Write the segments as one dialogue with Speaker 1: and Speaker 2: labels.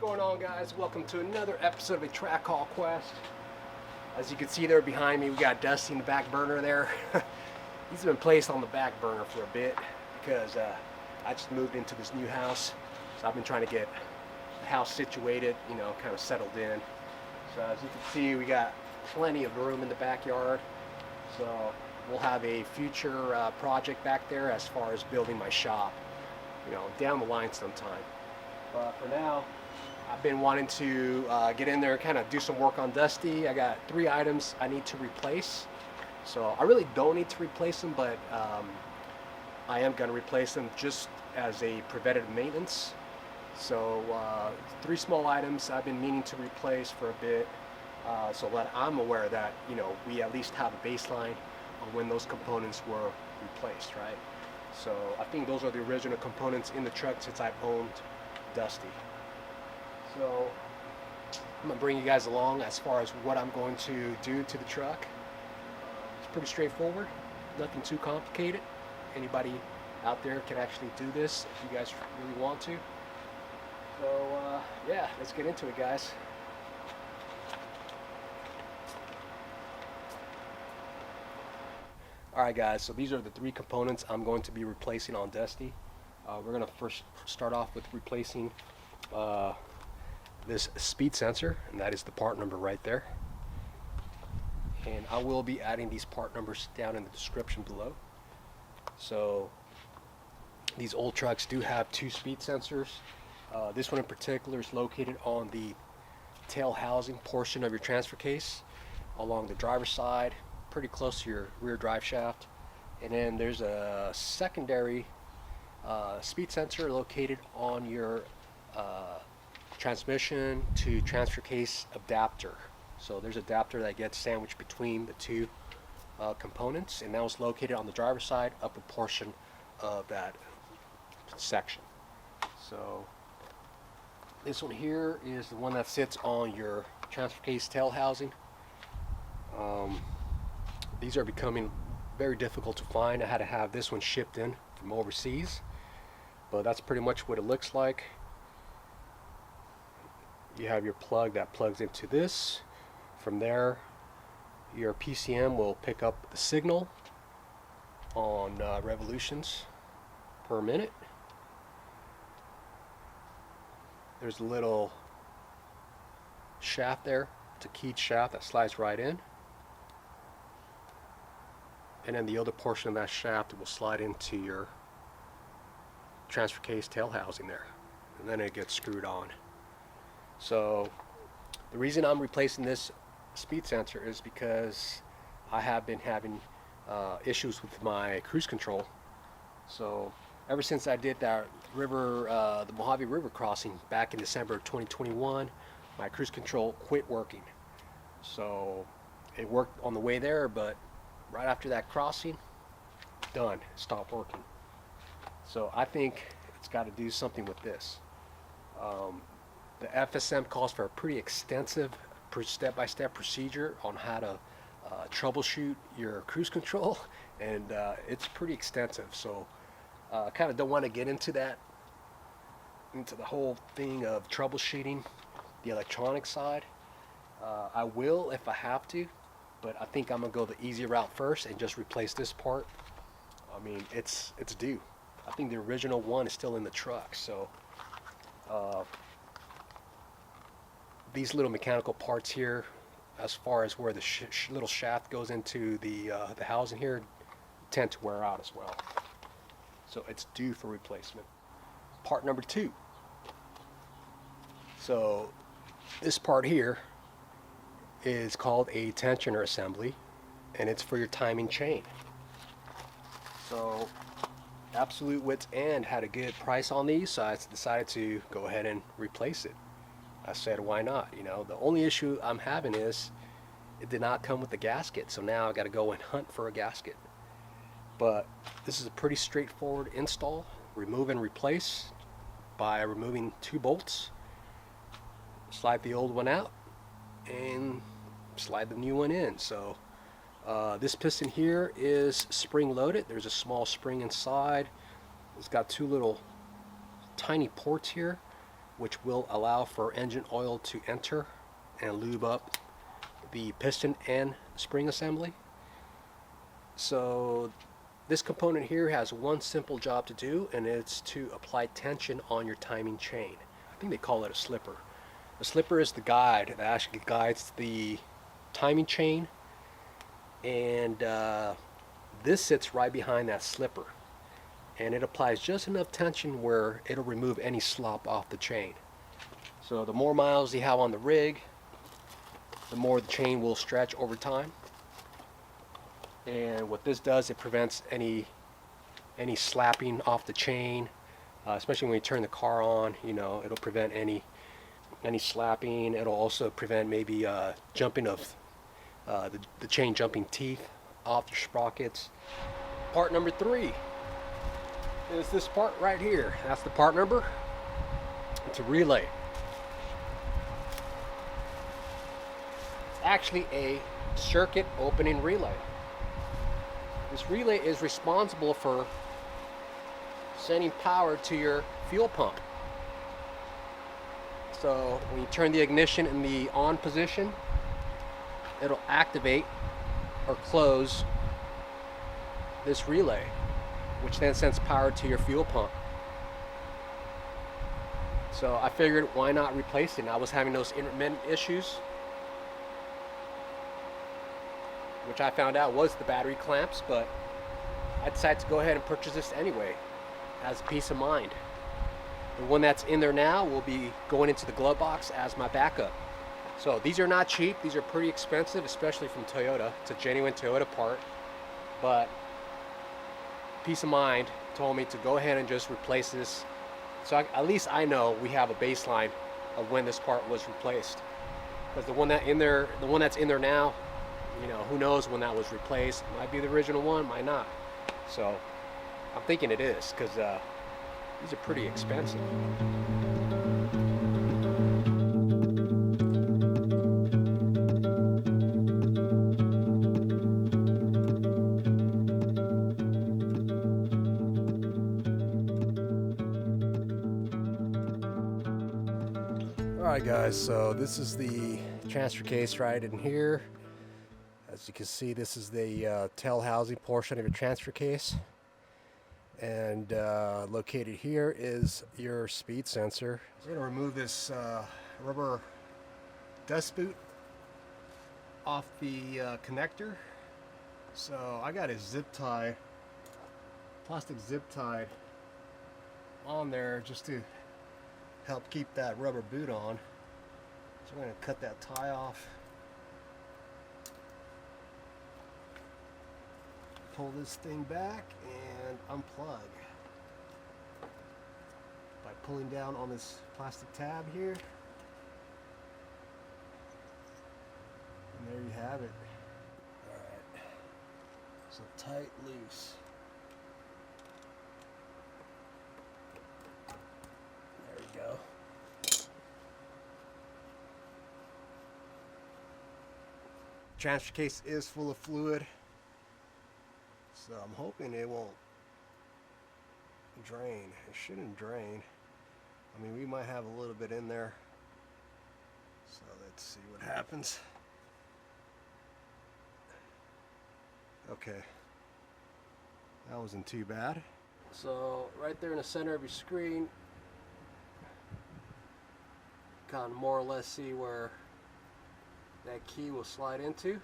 Speaker 1: going on, guys? Welcome to another episode of a Track Haul Quest. As you can see there behind me, we got Dusty in the back burner there. He's been placed on the back burner for a bit because I just moved into this new house. So I've been trying to get the house situated, you know, kind of settled in. So as you can see, we got plenty of room in the backyard. So we'll have a future project back there as far as building my shop, you know, down the line sometime. But for now, I've been wanting to get in there and kind of do some work on Dusty. I got 3 items I need to replace. So I really don't need to replace them, but I am going to replace them just as a preventative maintenance. So 3 small items I've been meaning to replace for a bit, so that I'm aware that, you know, we at least have a baseline on when those components were replaced, right? So I think those are the original components in the truck since I've owned Dusty. So I'm gonna bring you guys along as far as what I'm going to do to the truck. It's pretty straightforward, nothing too complicated. Anybody out there can actually do this if you guys really want to. So yeah, let's get into it, guys. Alright guys, so these are the 3 components I'm going to be replacing on Dusty. We're going to first start off with replacing this speed sensor, and that is the part number right there. And I will be adding these part numbers down in the description below. So these old trucks do have 2 speed sensors. This one in particular is located on the tail housing portion of your transfer case along the driver's side, pretty close to your rear drive shaft. And then there's a secondary speed sensor located on your transmission to transfer case adapter. So there's an adapter that gets sandwiched between the 2 components, and that was located on the driver's side upper portion of that section. So this one here is the one that sits on your transfer case tail housing. These are becoming very difficult to find. I had to have this one shipped in from overseas, but that's pretty much what it looks like. You have your plug that plugs into this. From there, your PCM will pick up the signal on revolutions per minute. There's a little shaft there. It's a keyed shaft that slides right in. And then the other portion of that shaft will slide into your transfer case tail housing there. And then it gets screwed on. So the reason I'm replacing this speed sensor is because I have been having issues with my cruise control. So ever since I did that river, the Mojave River crossing back in December of 2021, my cruise control quit working. So it worked on the way there, but right after that crossing, done, stopped working. So I think it's got to do something with this. The FSM calls for a pretty extensive step-by-step procedure on how to troubleshoot your cruise control, and it's pretty extensive. So I kind of don't want to get into that, into the whole thing of troubleshooting the electronic side. I will if I have to, but I think I'm gonna go the easy route first and just replace this part. I mean, it's due. I think the original one is still in the truck. So these little mechanical parts here, as far as where the little shaft goes into the housing here, tend to wear out as well. So it's due for replacement. Part number 2. So this part here is called a tensioner assembly, and it's for your timing chain. So Absolute Wits End had a good price on these, so I decided to go ahead and replace it. I said, why not? You know, the only issue I'm having is it did not come with the gasket, so now I got to go and hunt for a gasket. But this is a pretty straightforward install. Remove and replace by removing 2 bolts. Slide the old one out and slide the new one in. So this piston here is spring loaded. There's a small spring inside. It's got 2 little tiny ports here. which will allow for engine oil to enter and lube up the piston and spring assembly. So this component here has one simple job to do, and it's to apply tension on your timing chain. I think they call it a slipper. The slipper is the guide that actually guides the timing chain, and this sits right behind that slipper, and it applies just enough tension where it'll remove any slop off the chain. So the more miles you have on the rig, the more the chain will stretch over time. And what this does, it prevents any slapping off the chain, especially when you turn the car on. You know, it'll prevent any slapping. It'll also prevent maybe jumping of the chain jumping teeth off your sprockets. Part number 3 is this part right here. That's the part number. It's a relay. It's actually a circuit opening relay. This relay is responsible for sending power to your fuel pump. So when you turn the ignition in the on position, it'll activate or close this relay, which then sends power to your fuel pump. So I figured, why not replace it? I was having those intermittent issues, which I found out was the battery clamps, but I decided to go ahead and purchase this anyway as a peace of mind. The one that's in there now will be going into the glove box as my backup. So these are not cheap. These are pretty expensive, especially from Toyota. It's a genuine Toyota part, but peace of mind told me to go ahead and just replace this. So at least I know we have a baseline of when this part was replaced. Because the one that's in there now, you know, who knows when that was replaced. Might be the original one, might not. So I'm thinking it is, because these are pretty expensive. Alright guys, so this is the transfer case right in here. As you can see, this is the tail housing portion of your transfer case. And located here is your speed sensor. So I'm going to remove this rubber dust boot off the connector. So I got a zip tie, plastic zip tie on there just to help keep that rubber boot on. So I'm going to cut that tie off. Pull this thing back and unplug by pulling down on this plastic tab here. And there you have it. Alright. So tight, loose. There we go. Transfer case is full of fluid. So I'm hoping it won't drain. It shouldn't drain. I mean, we might have a little bit in there. So let's see what happens. Okay. That wasn't too bad. So right there in the center of your screen, kind of more or less see where that key will slide into.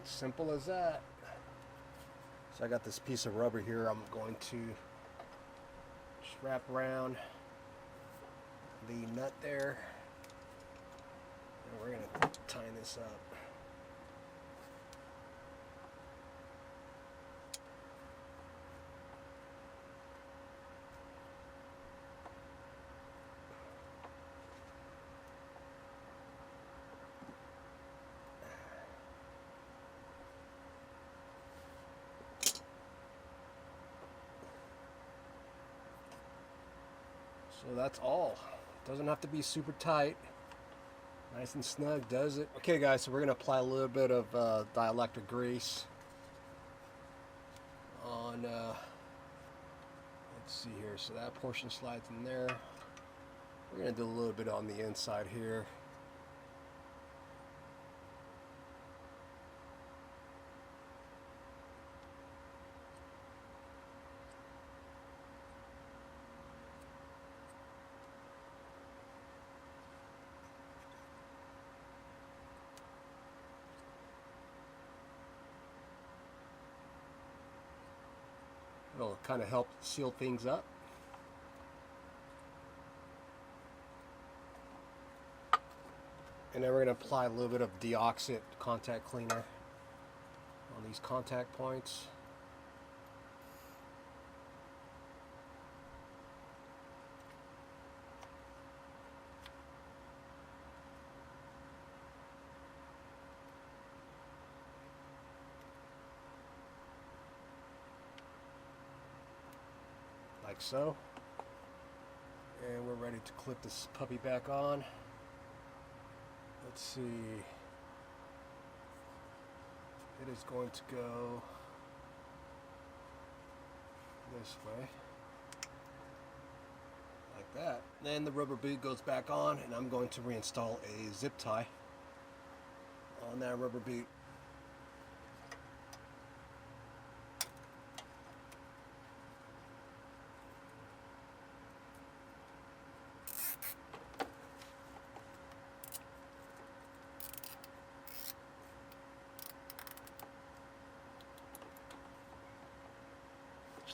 Speaker 1: Simple as that. So I got this piece of rubber here I'm going to just wrap around the nut there, and we're going to tighten this up. So that's all. Doesn't have to be super tight. Nice and snug does it. Okay guys, so we're gonna apply a little bit of dielectric grease on, let's see here, so that portion slides in there. We're gonna do a little bit on the inside here. It'll kind of help seal things up. And then we're going to apply a little bit of deoxit contact cleaner on these contact points. Like so. And we're ready to clip this puppy back on. Let's see. It is going to go this way. Like that. Then the rubber boot goes back on, and I'm going to reinstall a zip tie on that rubber boot.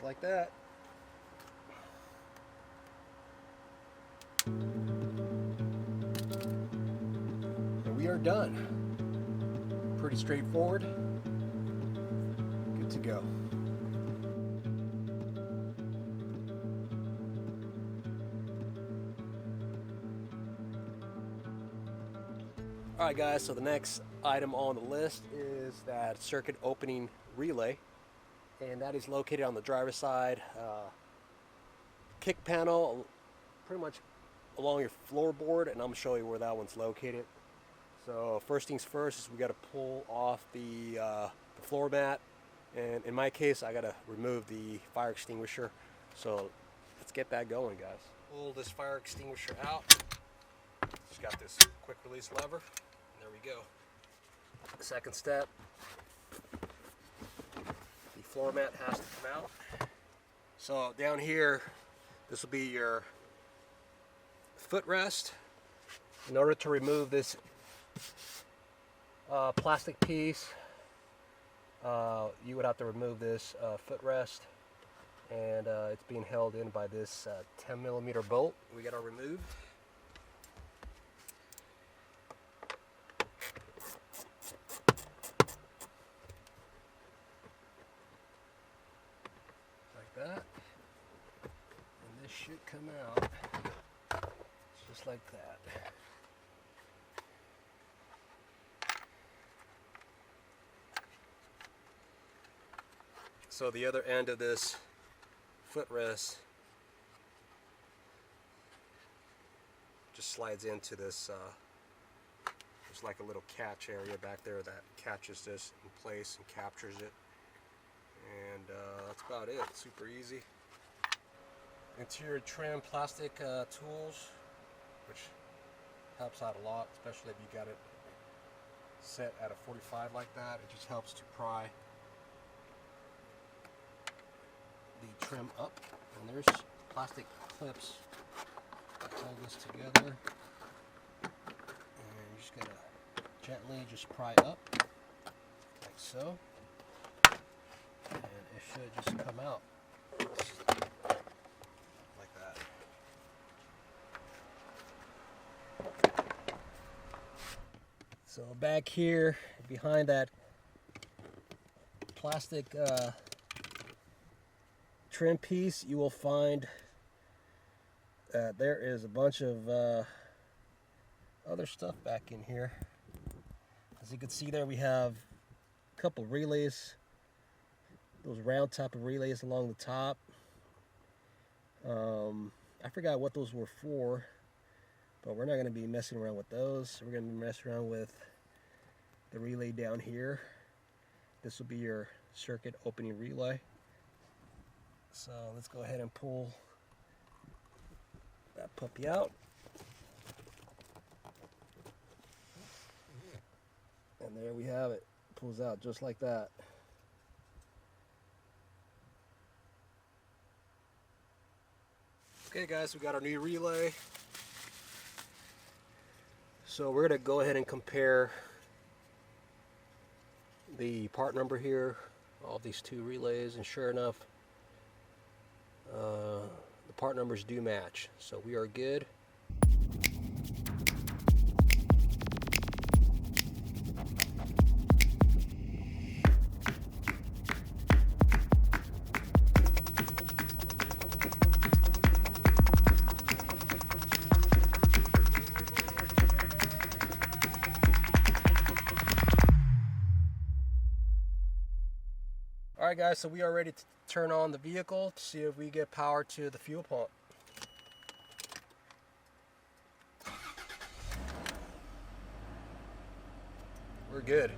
Speaker 1: Like that. And we are done. Pretty straightforward. Good to go. Alright guys, so the next item on the list is that circuit opening relay. And that is located on the driver's side kick panel, pretty much along your floorboard, and I'm going to show you where that one's located. So first things first is we got to pull off the floor mat, and in my case I got to remove the fire extinguisher. So let's get that going, guys. Pull this fire extinguisher out. Just got this quick release lever, and there we go. The second step, floor mat has to come out. So down here, this will be your footrest. In order to remove this plastic piece, you would have to remove this footrest, and it's being held in by this 10mm bolt we got to remove. That, and this should come out just like that. So the other end of this footrest just slides into this, there's like a little catch area back there that catches this in place and captures it. And that's about it. Super easy. Interior trim plastic tools, which helps out a lot, especially if you got it set at a 45 like that. It just helps to pry the trim up. And there's plastic clips that hold this together. And you just gotta gently just pry up like so. And it should just come out like that. So back here behind that plastic trim piece, you will find that there is a bunch of other stuff back in here. As you can see there, we have a couple relays, those round type of relays along the top. I forgot what those were for, but we're not going to be messing around with those. We're going to be messing around with the relay down here. This will be your circuit opening relay. So let's go ahead and pull that puppy out. And there we have it. Pulls out just like that. Okay guys, we got our new relay. So we're going to go ahead and compare the part number here, all these two relays, and sure enough, the part numbers do match. So we are good. Alright guys, so we are ready to turn on the vehicle to see if we get power to the fuel pump. We're good.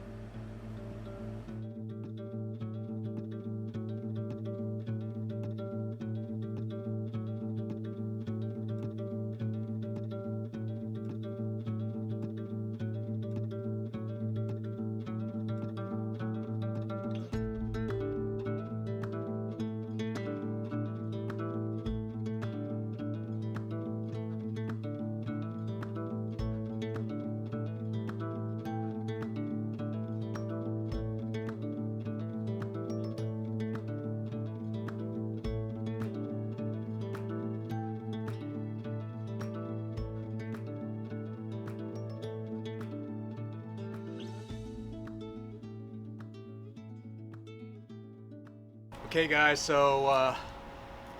Speaker 1: Okay guys, so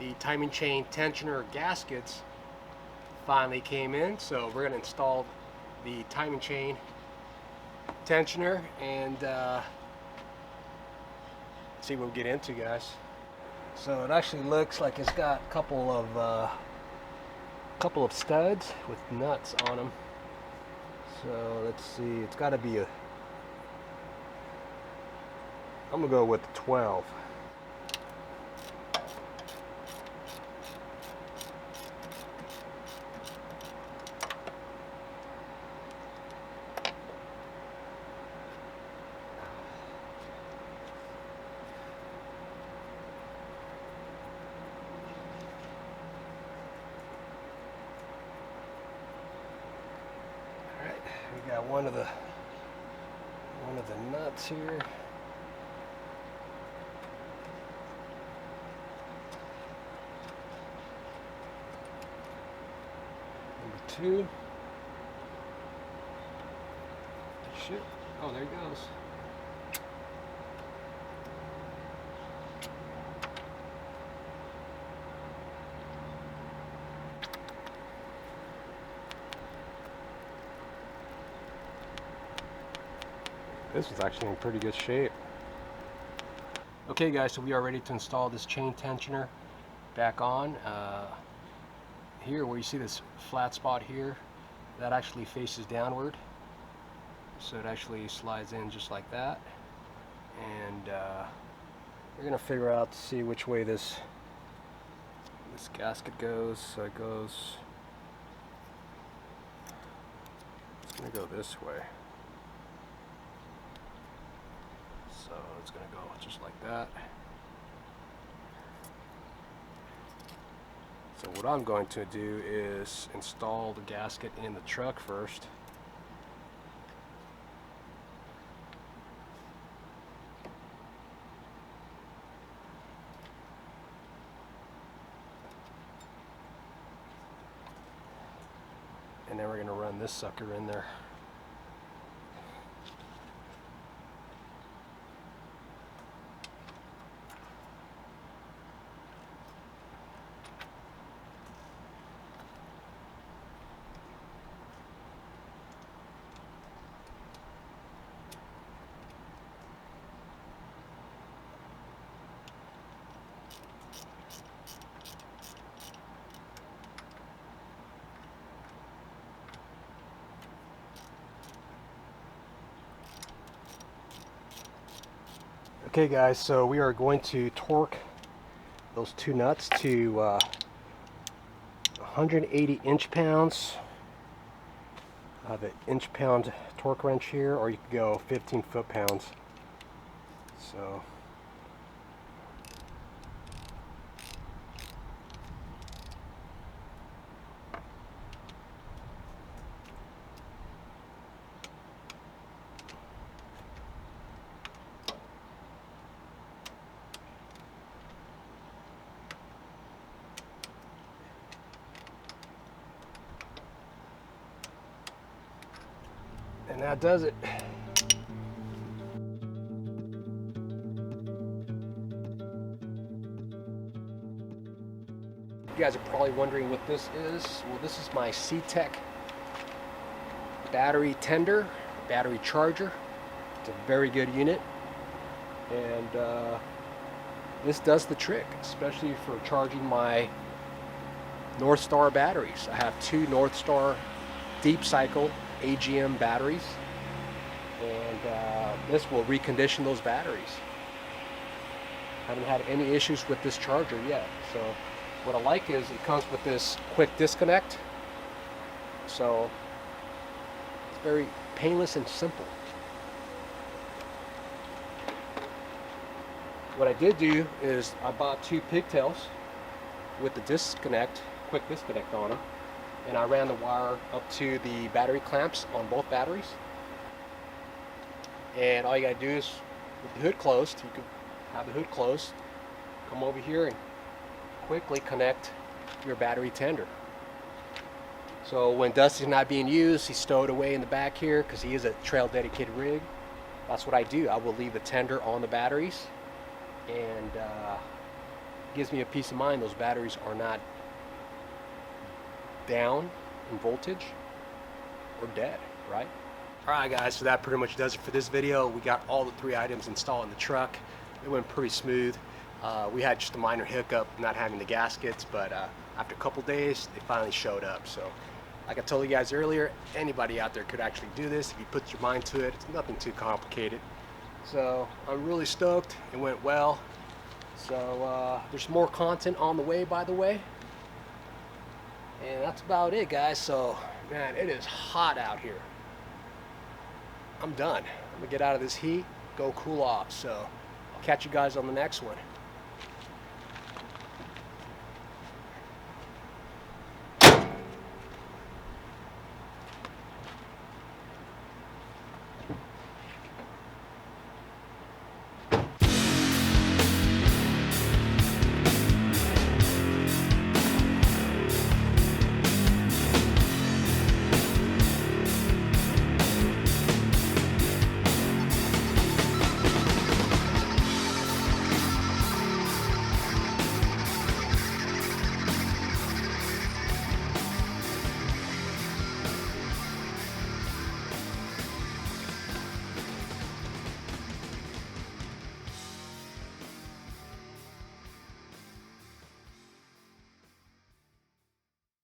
Speaker 1: the timing chain tensioner gaskets finally came in, so we're going to install the timing chain tensioner and see what we get into, guys. So it actually looks like it's got a couple of studs with nuts on them. So let's see, it's got to be a, I'm gonna go with the 12. We got one of the nuts here. Number 2. Shit. Oh, there it goes. This is actually in pretty good shape. Okay guys, so we are ready to install this chain tensioner back on. Here where you see this flat spot here, that actually faces downward. So it actually slides in just like that. And we're gonna figure out to see which way this gasket goes. So it goes, it's gonna go this way. So it's going to go just like that. So what I'm going to do is install the gasket in the truck first. And then we're going to run this sucker in there. Okay guys, so we are going to torque those two nuts to 180 inch-pounds. I have an inch-pound torque wrench here, or you could go 15 foot-pounds. So and that does it. You guys are probably wondering what this is. Well, this is my C-Tech battery tender, battery charger. It's a very good unit, and this does the trick, especially for charging my North Star batteries. I have two North Star deep cycle AGM batteries, and this will recondition those batteries. Haven't had any issues with this charger yet. So what I like is it comes with this quick disconnect, so it's very painless and simple. What I did do is I bought two pigtails with the disconnect, quick disconnect on them, and I ran the wire up to the battery clamps on both batteries. And all you gotta do is, with the hood closed, you can have the hood closed, come over here and quickly connect your battery tender. So when Dusty's not being used, he's stowed away in the back here because he is a trail dedicated rig. That's what I do. I will leave the tender on the batteries, and gives me a peace of mind those batteries are not down in voltage or dead, right? Alright guys, so that pretty much does it for this video. We got all the three items installed in the truck. It went pretty smooth. We had just a minor hiccup not having the gaskets, but after a couple days they finally showed up. So like I told you guys earlier, anybody out there could actually do this if you put your mind to it. It's nothing too complicated. So I'm really stoked. It went well. So there's more content on the way, by the way. And that's about it, guys. So man, it is hot out here. I'm done. I'm gonna get out of this heat, go cool off. So I'll catch you guys on the next one.